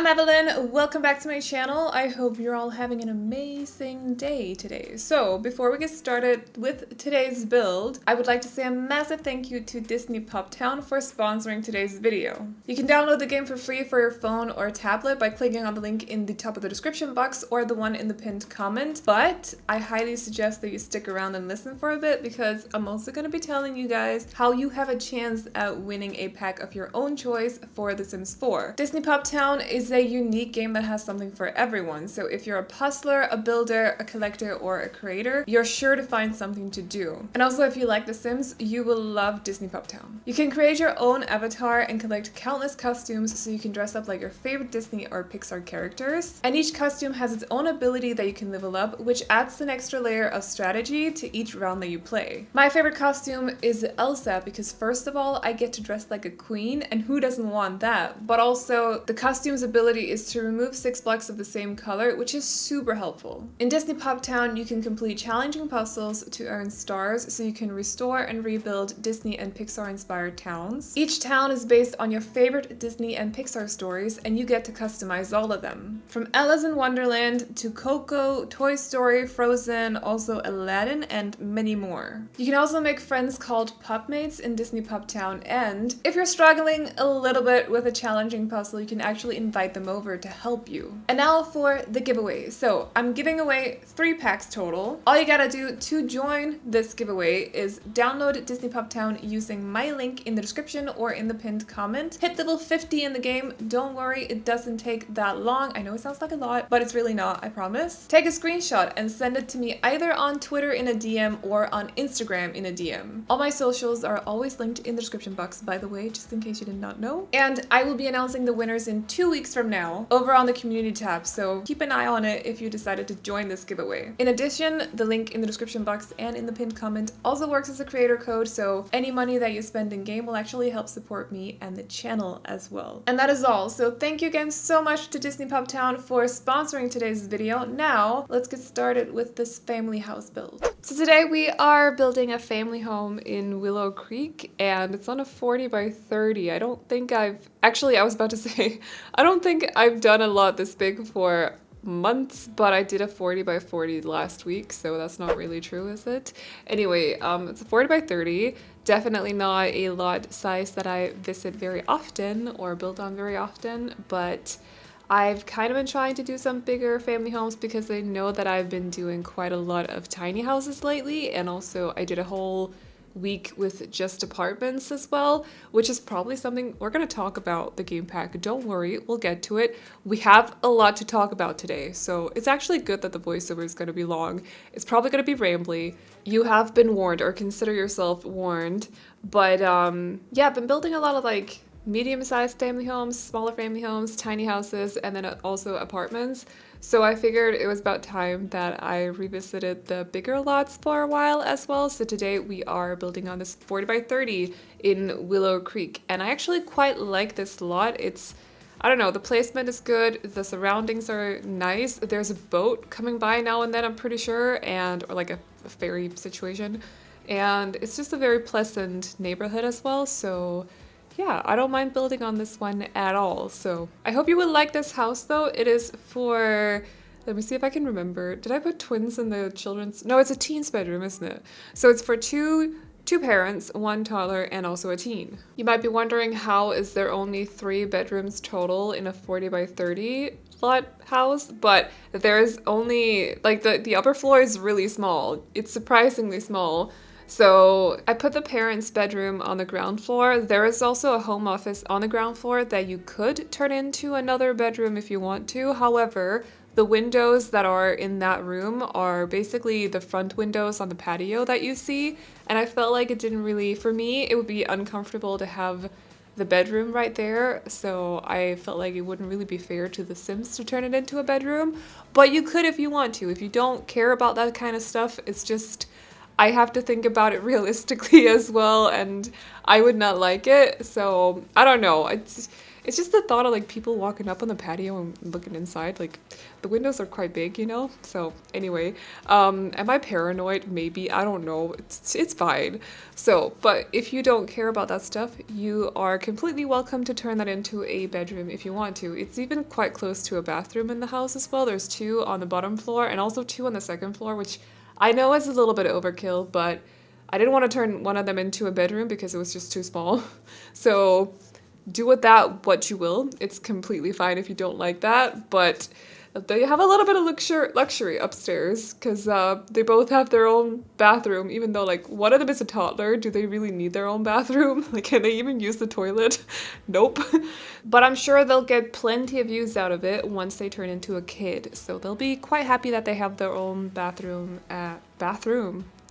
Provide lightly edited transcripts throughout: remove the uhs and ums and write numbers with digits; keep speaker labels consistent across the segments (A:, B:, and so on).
A: I'm Aveline, welcome back to my channel. I hope you're all having an amazing day today. So before we get started with today's build, I would like to say a massive thank you to Disney Pop Town for sponsoring today's video. You can download the game for free for your phone or tablet by clicking on the link in the top of the description box or the one in the pinned comment, but I highly suggest that you stick around and listen for a bit because I'm also going to be telling you guys how you have a chance at winning a pack of your own choice for The Sims 4. Disney Pop Town is a unique game that has something for everyone. So if you're a puzzler, a builder, a collector, or a creator, you're sure to find something to do. And also if you like The Sims, you will love Disney Pop Town. You can create your own avatar and collect countless costumes so you can dress up like your favorite Disney or Pixar characters. And each costume has its own ability that you can level up, which adds an extra layer of strategy to each round that you play. My favorite costume is Elsa because first of all, I get to dress like a queen, and who doesn't want that? But also, the costume's ability is to remove 6 blocks of the same color, which is super helpful. In Disney Pop Town, you can complete challenging puzzles to earn stars so you can restore and rebuild Disney and Pixar-inspired towns. Each town is based on your favorite Disney and Pixar stories, and you get to customize all of them. From Alice in Wonderland to Coco, Toy Story, Frozen, also Aladdin, and many more. You can also make friends called Popmates in Disney Pop Town, and if you're struggling a little bit with a challenging puzzle, you can actually invite them over to help you. And now for the giveaway. So I'm giving away 3 packs total. All you gotta do to join this giveaway is download Disney Pop Town using my link in the description or in the pinned comment. Hit level 50 in the game. Don't worry, it doesn't take that long. I know it sounds like a lot, but it's really not, I promise. Take a screenshot and send it to me either on Twitter in a DM or on Instagram in a DM. All my socials are always linked in the description box, by the way, just in case you did not know. And I will be announcing the winners in 2 weeks from now over on the community tab, so keep an eye on it if you decided to join this giveaway. In addition, the link in the description box and in the pinned comment also works as a creator code, so any money that you spend in game will actually help support me and the channel as well. And that is all, so thank you again so much to Disney Pop Town for sponsoring today's video. Now, let's get started with this family house build. So today we are building a family home in Willow Creek, and it's on a 40 by 30. I don't think I was about to say, I don't think I've done a lot this big for months, but I did a 40 by 40 last week, so that's not really true, is it? Anyway, it's a 40 by 30. Definitely not a lot size that I visit very often or build on very often, but I've kind of been trying to do some bigger family homes because I know that I've been doing quite a lot of tiny houses lately, and also I did a whole week with just apartments as well, which is probably something we're going to talk about the game pack. Don't worry, we'll get to it. We have a lot to talk about today, so it's actually good that the voiceover is going to be long. It's probably going to be rambly. You have been warned, or consider yourself warned, but yeah, I've been building a lot of like medium-sized family homes, smaller family homes, tiny houses, and then also apartments. So I figured it was about time that I revisited the bigger lots for a while as well. So today we are building on this 40 by 30 in Willow Creek. And I actually quite like this lot. I don't know, the placement is good, the surroundings are nice. There's a boat coming by now and then, I'm pretty sure, or like a ferry situation. And it's just a very pleasant neighborhood as well. So yeah, I don't mind building on this one at all. So I hope you will like this house though. It is for, let me see if I can remember. Did I put twins in the children's? No, it's a teen's bedroom, isn't it? So it's for two parents, 1 toddler, and also a teen. You might be wondering, how is there only 3 bedrooms total in a 40 by 30 lot house? But there's only, like the upper floor is really small. It's surprisingly small. So I put the parents' bedroom on the ground floor. There is also a home office on the ground floor that you could turn into another bedroom if you want to. However, the windows that are in that room are basically the front windows on the patio that you see. And I felt like it didn't really, for me, it would be uncomfortable to have the bedroom right there. So I felt like it wouldn't really be fair to the Sims to turn it into a bedroom. But you could if you want to. If you don't care about that kind of stuff, it's just, I have to think about it realistically as well, and I would not like it. So I don't know. It's just the thought of like people walking up on the patio and looking inside. Like the windows are quite big, you know? So anyway, am I paranoid? Maybe, I don't know. It's fine. So, but if you don't care about that stuff, you are completely welcome to turn that into a bedroom if you want to. It's even quite close to a bathroom in the house as well. There's 2 on the bottom floor and also 2 on the second floor, which I know is a little bit overkill, but I didn't want to turn one of them into a bedroom because it was just too small. So do with that what you will. It's completely fine if you don't like that, but they have a little bit of luxury upstairs because they both have their own bathroom, even though like one of them is a toddler. Do they really need their own bathroom? Like, can they even use the toilet? Nope. But I'm sure they'll get plenty of use out of it once they turn into a kid. So they'll be quite happy that they have their own bathroom.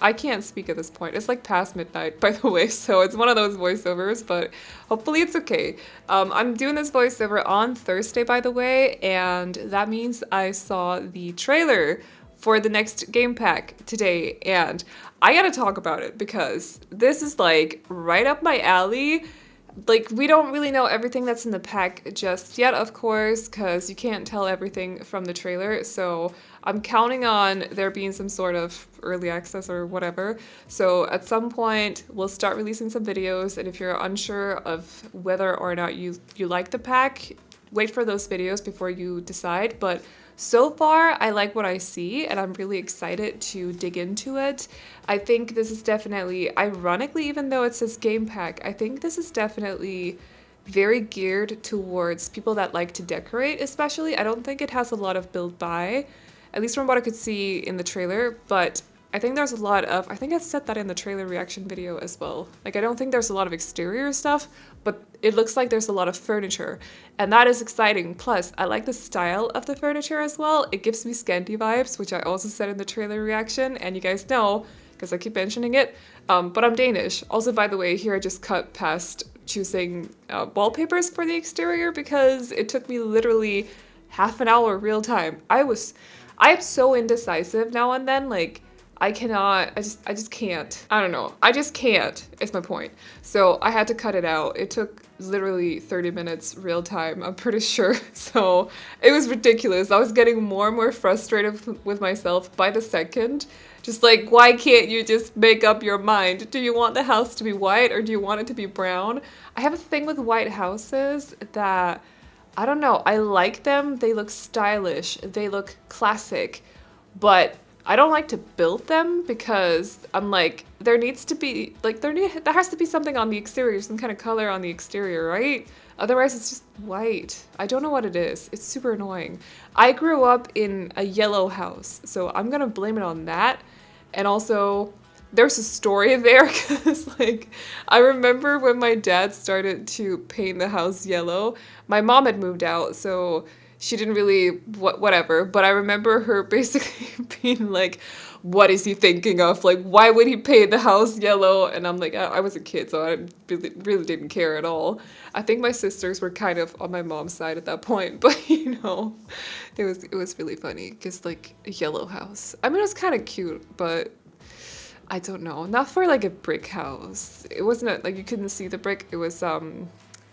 A: I can't speak at this point. It's like past midnight, by the way, so it's one of those voiceovers, but hopefully it's okay. I'm doing this voiceover on Thursday, by the way, and that means I saw the trailer for the next game pack today, and I gotta talk about it because this is like right up my alley. Like, we don't really know everything that's in the pack just yet, of course, because you can't tell everything from the trailer, so I'm counting on there being some sort of early access or whatever. So at some point, we'll start releasing some videos, and if you're unsure of whether or not you like the pack, wait for those videos before you decide. But so far, I like what I see, and I'm really excited to dig into it. I think this is definitely, ironically, even though it says game pack, I think this is definitely very geared towards people that like to decorate, especially. I don't think it has a lot of build by, at least from what I could see in the trailer, but I think there's a lot of, I think I said that in the trailer reaction video as well. Like, I don't think there's a lot of exterior stuff, but it looks like there's a lot of furniture, and that is exciting. Plus, I like the style of the furniture as well. It gives me Scandi vibes, which I also said in the trailer reaction, and you guys know, because I keep mentioning it, but I'm Danish. Also, by the way, here I just cut past choosing wallpapers for the exterior because it took me literally half an hour real time. I'm so indecisive now and then, like, I just can't. I don't know. I just can't, is my point. So I had to cut it out. It took literally 30 minutes real time, I'm pretty sure. So it was ridiculous. I was getting more and more frustrated with myself by the second. Just like, why can't you just make up your mind? Do you want the house to be white or do you want it to be brown? I have a thing with white houses that, I don't know, I like them. They look stylish. They look classic. But I don't like to build them because I'm like, there needs to be, like, there has to be something on the exterior, some kind of color on the exterior, right? Otherwise, it's just white. I don't know what it is. It's super annoying. I grew up in a yellow house, so I'm gonna blame it on that. And also, there's a story there because, like, I remember when my dad started to paint the house yellow, my mom had moved out, so she didn't really, whatever, but I remember her basically being like, what is he thinking of? Like, why would he paint the house yellow? And I'm like, I was a kid, so I really didn't care at all. I think my sisters were kind of on my mom's side at that point, but you know, it was really funny because, like, a yellow house. I mean, it was kind of cute, but I don't know, not for like a brick house. It wasn't like you couldn't see the brick. It was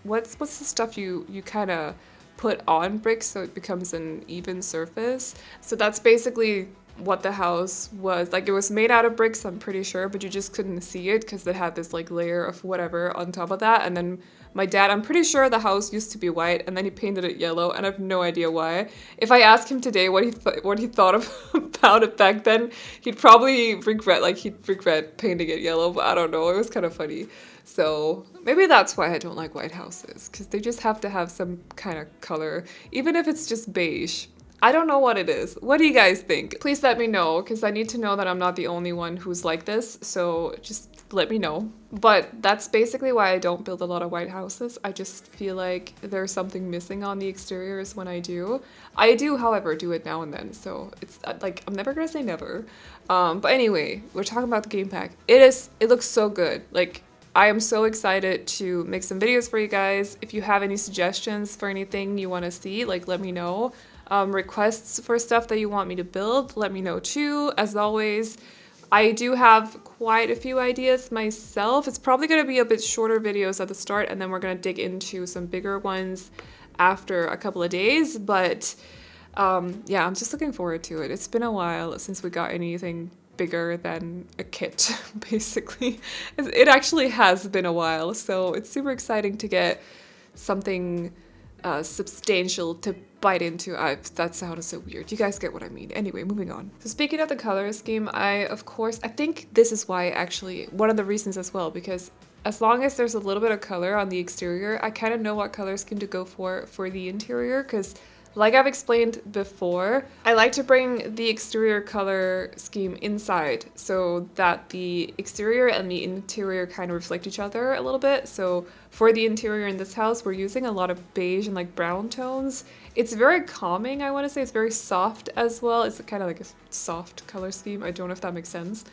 A: what's the stuff you kind of put on bricks so it becomes an even surface. So that's basically what the house was. Like, it was made out of bricks, I'm pretty sure, but you just couldn't see it because it had this like layer of whatever on top of that. And then my dad, I'm pretty sure the house used to be white and then he painted it yellow, and I have no idea why. If I ask him today what he thought about it back then, he'd probably regret painting it yellow, but I don't know, it was kind of funny. So maybe that's why I don't like white houses, because they just have to have some kind of color, even if it's just beige. I don't know what it is. What do you guys think? Please let me know, because I need to know that I'm not the only one who's like this, so just let me know. But that's basically why I don't build a lot of white houses. I just feel like there's something missing on the exteriors when I do. I do, however, do it now and then, so it's like, I'm never gonna say never. But anyway, we're talking about the game pack. It looks so good. Like, I am so excited to make some videos for you guys. If you have any suggestions for anything you want to see, like, let me know. Requests for stuff that you want me to build, let me know too. As always, I do have quite a few ideas myself. It's probably going to be a bit shorter videos at the start, and then we're going to dig into some bigger ones after a couple of days. But yeah, I'm just looking forward to it. It's been a while since we got anything bigger than a kit, basically. It actually has been a while, so it's super exciting to get something substantial to bite into. That sounded so weird. You guys get what I mean. Anyway, moving on. So speaking of the color scheme, I think this is why actually, one of the reasons as well, because as long as there's a little bit of color on the exterior, I kind of know what color scheme to go for the interior, because like I've explained before, I like to bring the exterior color scheme inside so that the exterior and the interior kind of reflect each other a little bit. So for the interior in this house, we're using a lot of beige and like brown tones. It's very calming, I want to say. It's very soft as well. It's kind of like a soft color scheme. I don't know if that makes sense.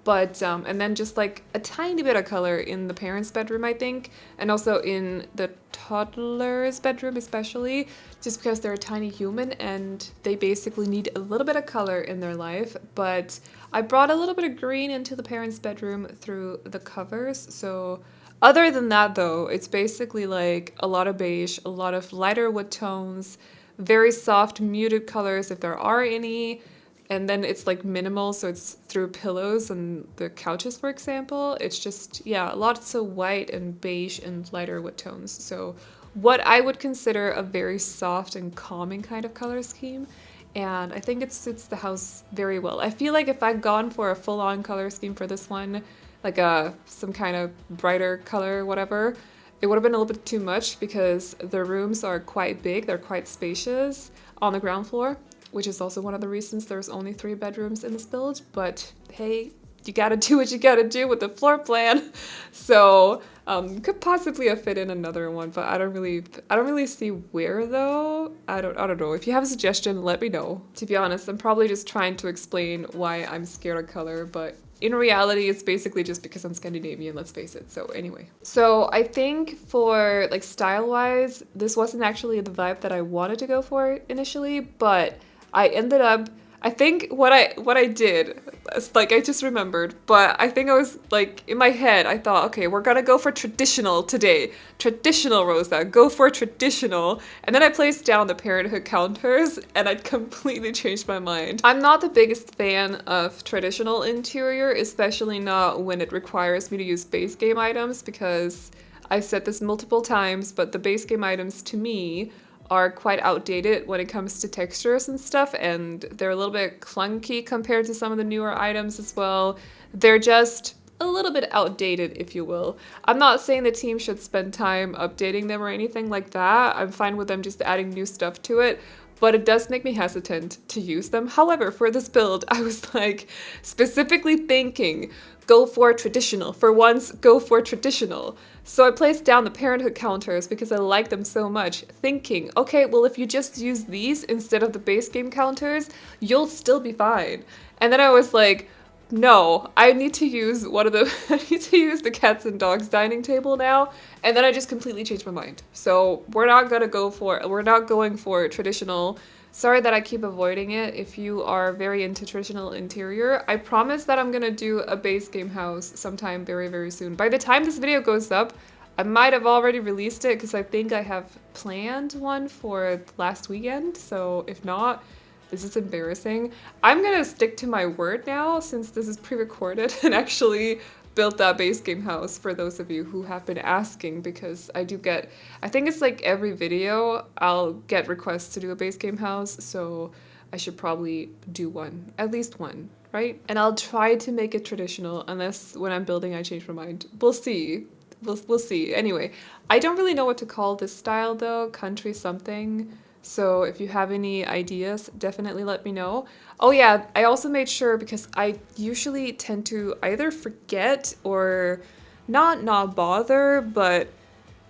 A: But, and then just like a tiny bit of color in the parents' bedroom, I think, and also in the toddler's bedroom especially, just because they're a tiny human and they basically need a little bit of color in their life. But I brought a little bit of green into the parents' bedroom through the covers. So other than that though, it's basically like a lot of beige, a lot of lighter wood tones, very soft muted colors if there are any. And then it's like minimal, so it's through pillows and the couches, for example. It's just, yeah, lots of white and beige and lighter wood tones. So what I would consider a very soft and calming kind of color scheme. And I think it suits the house very well. I feel like if I'd gone for a full-on color scheme for this one, like some kind of brighter color, whatever, it would have been a little bit too much because the rooms are quite big. They're quite spacious on the ground floor, which is also one of the reasons there's only 3 bedrooms in this build. But hey, you gotta do what you gotta do with the floor plan. So could possibly have fit in another one, but I don't really see where though. I don't know. If you have a suggestion, let me know. To be honest, I'm probably just trying to explain why I'm scared of color, but in reality, it's basically just because I'm Scandinavian, let's face it. So anyway. So I think for like style-wise, this wasn't actually the vibe that I wanted to go for initially, but I ended up, I think what I did, it's like I just remembered, but I think I was like, in my head, I thought, okay, we're gonna go for traditional today. Traditional, Rosa, go for traditional. And then I placed down the parenthood counters and I completely changed my mind. I'm not the biggest fan of traditional interior, especially not when it requires me to use base game items, because I've said this multiple times, but the base game items to me are quite outdated when it comes to textures and stuff, and they're a little bit clunky compared to some of the newer items as well. They're just a little bit outdated, if you will. I'm not saying the team should spend time updating them or anything like that. I'm fine with them just adding new stuff to it, but it does make me hesitant to use them. However, for this build, I was like specifically thinking, go for traditional. For once, go for traditional. So I placed down the parenthood counters because I like them so much, thinking, okay, well, if you just use these instead of the base game counters, you'll still be fine. And then I was like, no, I need to use I need to use the cats and dogs dining table now. And then I just completely changed my mind. So we're not going for traditional. Sorry that I keep avoiding it. If you are very into traditional interior, I promise that I'm gonna do a base game house sometime very, very soon. By the time this video goes up, I might have already released it because I think I have planned one for last weekend. So if not, this is embarrassing. I'm gonna stick to my word now since this is pre-recorded and actually built that base game house for those of you who have been asking, because I think it's like every video I'll get requests to do a base game house, so I should probably do one, at least one, right? And I'll try to make it traditional, unless when I'm building I change my mind. We'll see. We'll see. Anyway, I don't really know what to call this style though, country something. So if you have any ideas, definitely let me know. Oh yeah, I also made sure, because I usually tend to either forget or not bother, but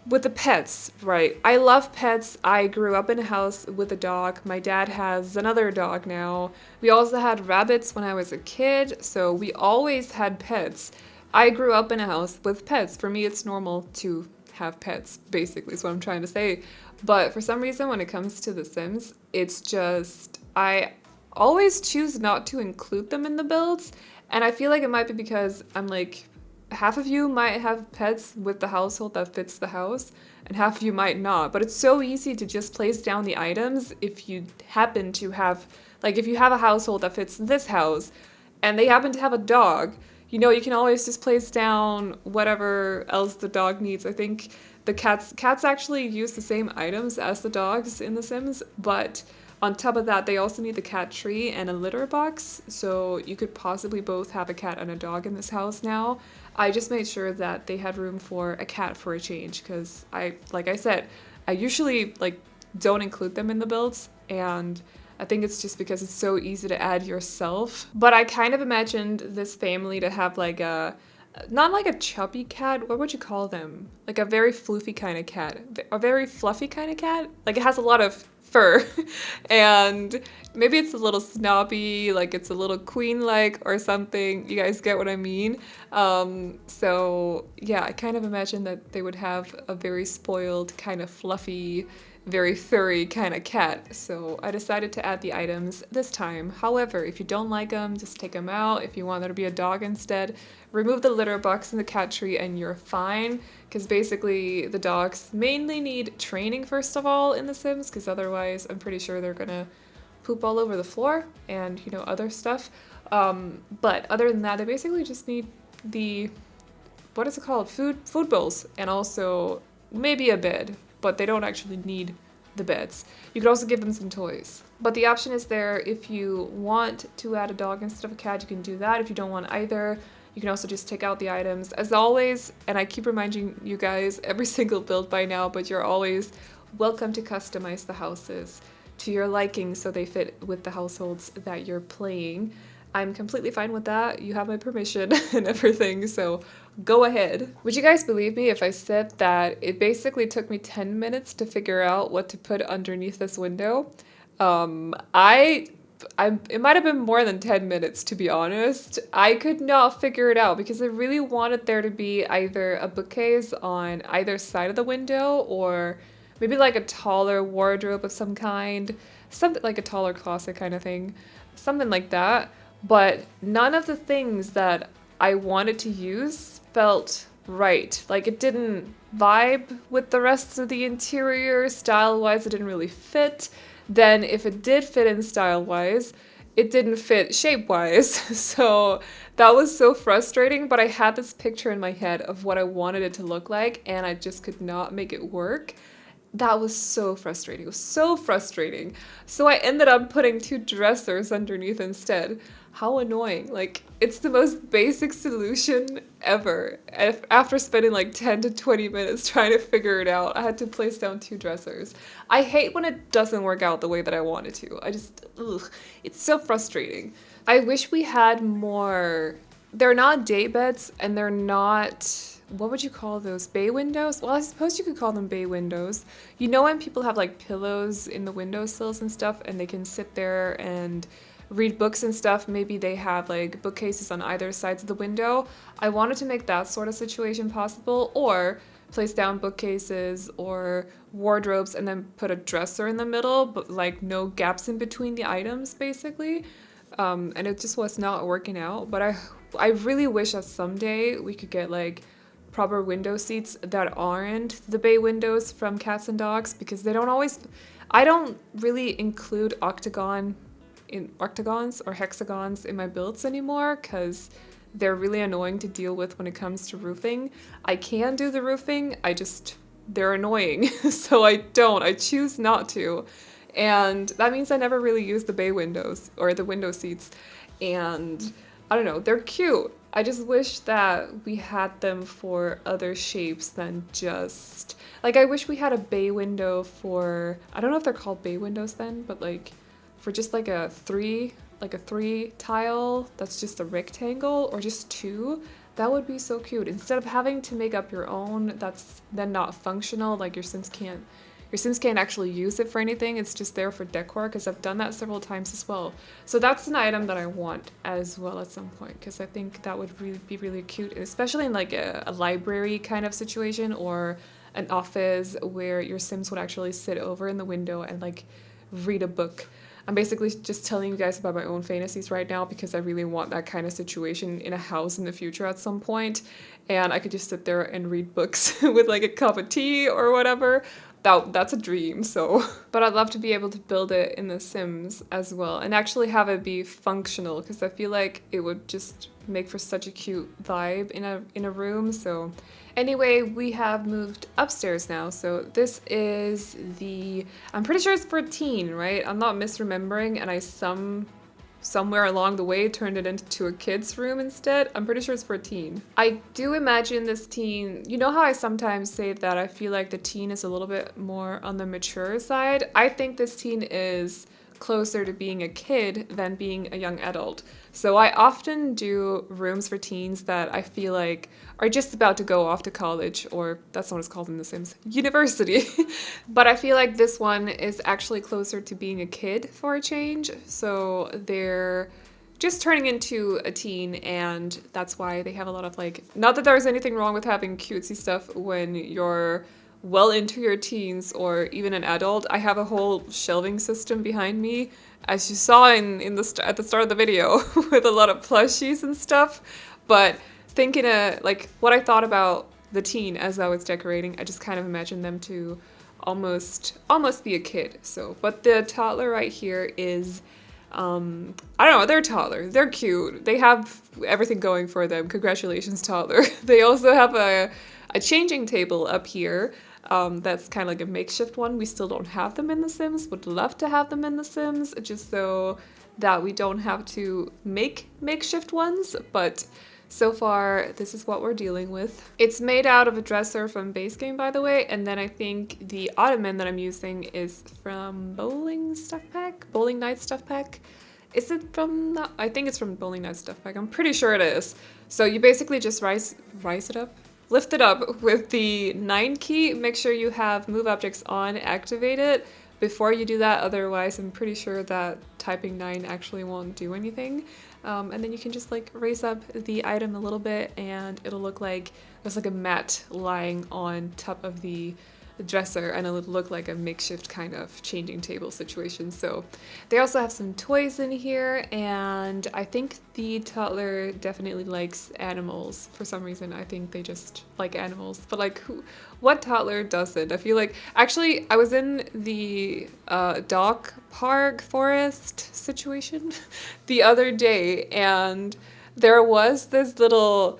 A: with the pets, right? I love pets. I grew up in a house with a dog. My dad has another dog now. We also had rabbits when I was a kid, so we always had pets. I grew up in a house with pets. For me, it's normal to have pets, basically, is what I'm trying to say. But for some reason, when it comes to The Sims, it's just, I always choose not to include them in the builds. And I feel like it might be because I'm like, half of you might have pets with the household that fits the house, and half of you might not. But it's so easy to just place down the items if you happen to have, like if you have a household that fits this house, and they happen to have a dog, you know, you can always just place down whatever else the dog needs. I think the cats actually use the same items as the dogs in The Sims, but on top of that, they also need the cat tree and a litter box, so you could possibly both have a cat and a dog in this house now. I just made sure that they had room for a cat for a change, because like I said, I usually like don't include them in the builds, and I think it's just because it's so easy to add yourself. But I kind of imagined this family to have like not like a chubby cat, what would you call them? Like a very floofy kind of cat, a very fluffy kind of cat. Like it has a lot of fur and maybe it's a little snobby, like it's a little queen-like or something. You guys get what I mean? So yeah, I kind of imagine that they would have a very spoiled, kind of fluffy, very furry kind of cat. So I decided to add the items this time. However, if you don't like them, just take them out. If you want there to be a dog instead, remove the litter box and the cat tree and you're fine. Because basically the dogs mainly need training first of all in The Sims, because otherwise I'm pretty sure they're gonna poop all over the floor and, you know, other stuff. But other than that, they basically just need the, what is it called? Food bowls, and also maybe a bed, but they don't actually need the beds. You could also give them some toys. But the option is there if you want to add a dog instead of a cat, you can do that. If you don't want either, you can also just take out the items. As always, and I keep reminding you guys every single build by now, but you're always welcome to customize the houses to your liking so they fit with the households that you're playing. I'm completely fine with that. You have my permission and everything, so go ahead. Would you guys believe me if I said that it basically took me 10 minutes to figure out what to put underneath this window? It might have been more than 10 minutes, to be honest. I could not figure it out because I really wanted there to be either a bookcase on either side of the window or maybe like a taller wardrobe of some kind, something like a taller closet kind of thing, something like that. But none of the things that I wanted to use felt right. Like it didn't vibe with the rest of the interior. Style-wise, it didn't really fit. Then if it did fit in style-wise, it didn't fit shape-wise. So that was so frustrating, but I had this picture in my head of what I wanted it to look like, and I just could not make it work. That was so frustrating. It was so frustrating. So I ended up putting 2 dressers underneath instead. How annoying. Like, it's the most basic solution ever. After spending like 10 to 20 minutes trying to figure it out, I had to place down 2 dressers. I hate when it doesn't work out the way that I want it to. It's so frustrating. I wish we had more. They're not day beds and they're not, what would you call those? Bay windows? Well, I suppose you could call them bay windows. You know when people have like pillows in the windowsills and stuff and they can sit there and read books and stuff, maybe they have like bookcases on either sides of the window. I wanted to make that sort of situation possible, or place down bookcases or wardrobes and then put a dresser in the middle, but like no gaps in between the items basically. And it just was not working out. But I really wish that someday we could get like proper window seats that aren't the bay windows from cats and dogs, because they don't always, I don't really include octagons or hexagons in my builds anymore because they're really annoying to deal with when it comes to roofing. I can do the roofing, they're annoying, so I choose not to. And that means I never really use the bay windows or the window seats. And I don't know, they're cute. I just wish that we had them for other shapes than just, like, I wish we had a bay window for, I don't know if they're called bay windows then, but like for just like a 3 tile that's just a rectangle, or just 2. That would be so cute. Instead of having to make up your own that's then not functional, like your Sims can't actually use it for anything, it's just there for decor, because I've done that several times as well. So that's an item that I want as well at some point, because I think that would really be really cute, especially in like a library kind of situation or an office where your Sims would actually sit over in the window and like read a book. I'm basically just telling you guys about my own fantasies right now because I really want that kind of situation in a house in the future at some point. And I could just sit there and read books with like a cup of tea or whatever. That's a dream, so. But I'd love to be able to build it in The Sims as well and actually have it be functional because I feel like it would just make for such a cute vibe in a room. So anyway, we have moved upstairs now. So this is I'm pretty sure it's for a teen, right? I'm not misremembering, and I somewhere along the way turned it into a kid's room instead. I'm pretty sure it's for a teen. I do imagine this teen, you know how I sometimes say that I feel like the teen is a little bit more on the mature side? I think this teen is closer to being a kid than being a young adult. So I often do rooms for teens that I feel like are just about to go off to college, or that's not what it's called in The Sims, university. But I feel like this one is actually closer to being a kid for a change. So they're just turning into a teen, and that's why they have a lot of like, not that there's anything wrong with having cutesy stuff when you're well into your teens or even an adult. I have a whole shelving system behind me, as you saw at the start of the video, with a lot of plushies and stuff. But thinking like what I thought about the teen as I was decorating, I just kind of imagined them to almost be a kid. So, but the toddler right here is I don't know, they're toddler. They're cute. They have everything going for them. Congratulations, toddler. They also have a changing table up here. That's kind of like a makeshift one. We still don't have them in The Sims. Would love to have them in The Sims, just so that we don't have to make makeshift ones. But so far, this is what we're dealing with. It's made out of a dresser from Base Game, by the way. And then I think the ottoman that I'm using is from Bowling Night Stuff Pack. Is it from that? I think it's from Bowling Night Stuff Pack. I'm pretty sure it is. So you basically just lift it up with the 9 key. Make sure you have Move Objects on, activate it before you do that. Otherwise, I'm pretty sure that typing 9 actually won't do anything. And then you can just like raise up the item a little bit and it'll look like there's like a mat lying on top of the dresser, and it'll look like a makeshift kind of changing table situation. So they also have some toys in here, and I think the toddler definitely likes animals for some reason. I think they just like animals, but like what toddler doesn't? I feel like, actually I was in the dog park forest situation the other day, and there was this little,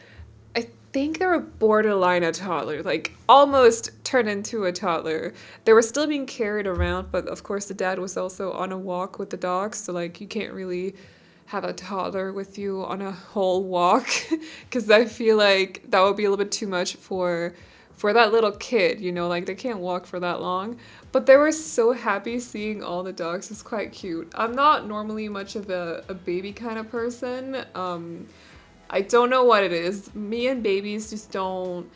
A: I think they were borderline a toddler, like almost turned into a toddler. They were still being carried around, but of course the dad was also on a walk with the dogs, so like you can't really have a toddler with you on a whole walk because I feel like that would be a little bit too much for that little kid, you know, like they can't walk for that long. But they were so happy seeing all the dogs. It's quite cute. I'm not normally much of a baby kind of person. I don't know what it is. Me and babies just don't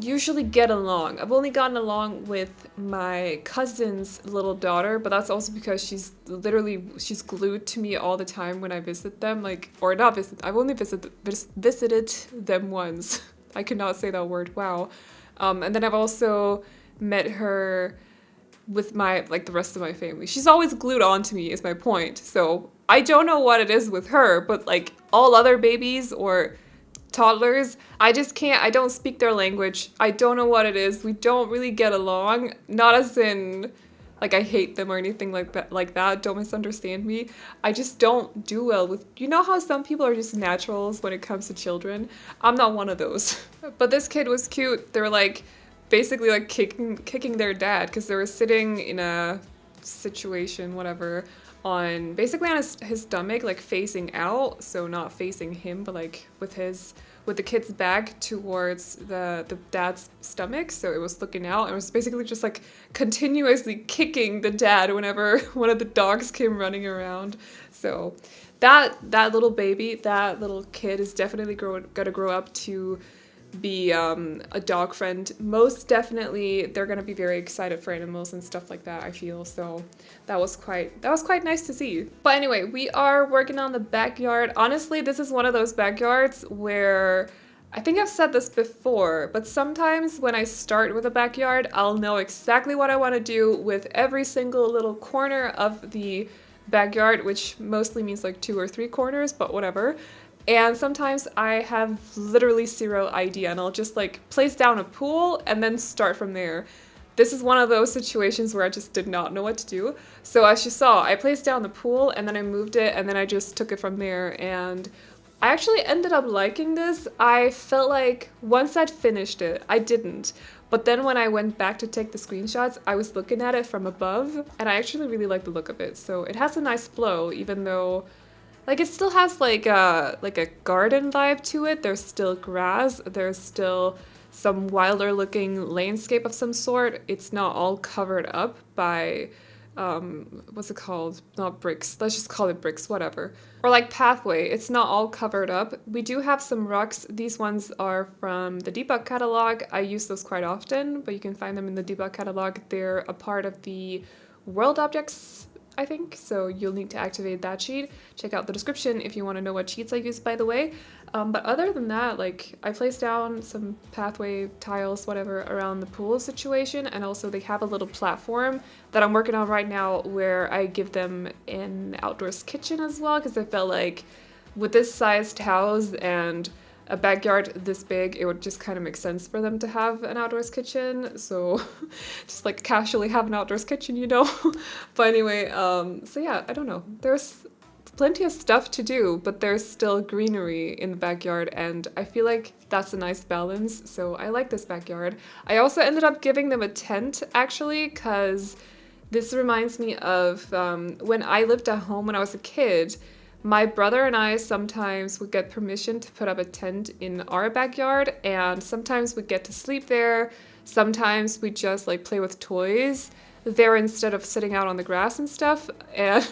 A: usually get along. I've only gotten along with my cousin's little daughter, but that's also because she's glued to me all the time when I visit them. Like, or not visit, I've only visited them once. I could not say that word, wow. And then I've also met her with the rest of my family. She's always glued onto me, is my point. So I don't know what it is with her, but like all other babies or toddlers, I just can't, I don't speak their language. I don't know what it is. We don't really get along. Not as in like I hate them or anything like that. Don't misunderstand me. I just don't do well with, you know how some people are just naturals when it comes to children? I'm not one of those. But this kid was cute. They were like basically like kicking their dad because they were sitting in a situation, whatever, on his stomach, like facing out, so not facing him, but like with the kid's back towards the dad's stomach, so it was looking out, and it was basically just like continuously kicking the dad whenever one of the dogs came running around. So that little baby, that little kid is definitely gonna grow up to be a dog friend. Most definitely they're gonna be very excited for animals and stuff like that, I feel. So that was quite nice to see. But anyway, we are working on the backyard. Honestly, this is one of those backyards where I think I've said this before, but sometimes when I start with a backyard, I'll know exactly what I want to do with every single little corner of the backyard, which mostly means like 2 or 3 corners, but whatever. And sometimes I have literally zero idea, and I'll just like place down a pool and then start from there. This is one of those situations where I just did not know what to do. So as you saw, I placed down the pool and then I moved it and then I just took it from there, and I actually ended up liking this. I felt like once I'd finished it, I didn't. But then when I went back to take the screenshots, I was looking at it from above and I actually really like the look of it. So it has a nice flow, even though like it still has like a garden vibe to it. There's still grass, there's still some wilder looking landscape of some sort. It's not all covered up by what's it called? Not bricks. Let's just call it bricks, whatever. Or like pathway. It's not all covered up. We do have some rocks. These ones are from the debug catalog. I use those quite often, but you can find them in the debug catalog. They're a part of the world objects, I think, so you'll need to activate that sheet. Check out the description if you want to know what sheets I use, by the way. But other than that, like, I placed down some pathway tiles, whatever, around the pool situation, and also they have a little platform that I'm working on right now where I give them an outdoors kitchen as well, because I felt like with this sized house and a backyard this big, it would just kind of make sense for them to have an outdoors kitchen. So just like casually have an outdoors kitchen, you know. But anyway, so yeah, I don't know. There's plenty of stuff to do, but there's still greenery in the backyard, and I feel like that's a nice balance. So I like this backyard. I also ended up giving them a tent, actually, because this reminds me of when I lived at home when I was a kid. My brother and I sometimes would get permission to put up a tent in our backyard, and sometimes we'd get to sleep there. Sometimes we just like play with toys there instead of sitting out on the grass and stuff. And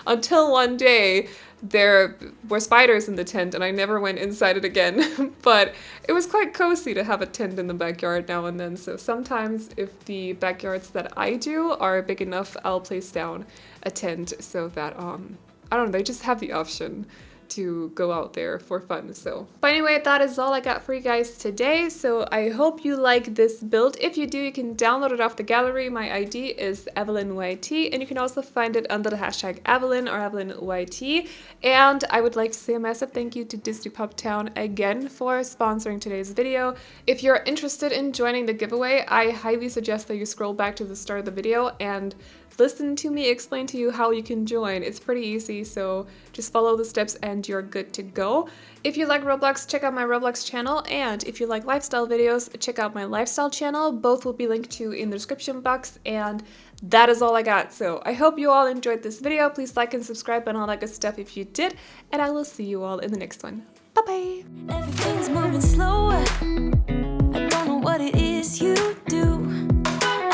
A: until one day there were spiders in the tent and I never went inside it again. But it was quite cozy to have a tent in the backyard now and then. So sometimes if the backyards that I do are big enough, I'll place down a tent so that I don't know, they just have the option to go out there for fun. So, but anyway, that is all I got for you guys today. So I hope you like this build. If you do, you can download it off the gallery. My ID is AvelineYT, and you can also find it under the hashtag Aveline or AvelineYT. And I would like to say a massive thank you to Disney Pop Town again for sponsoring today's video. If you're interested in joining the giveaway, I highly suggest that you scroll back to the start of the video and listen to me explain to you how you can join. It's pretty easy, so just follow the steps and you're good to go. If you like Roblox, check out my Roblox channel, and if you like lifestyle videos, check out my lifestyle channel. Both will be linked to in the description box, and that is all I got. So I hope you all enjoyed this video. Please like and subscribe and all that good stuff if you did, and I will see you all in the next one. Bye-bye!
B: Everything's moving slower. I don't know what it is you do.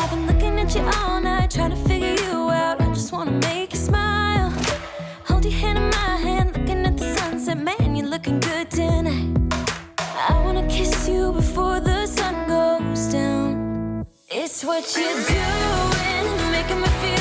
B: I've been looking at you all night, trying to figure you out. I just wanna make you smile. Hold your hand in my hand, looking at the sunset. Man, you're looking good tonight. I wanna kiss you before the sun goes down. It's what you're doing, making me feel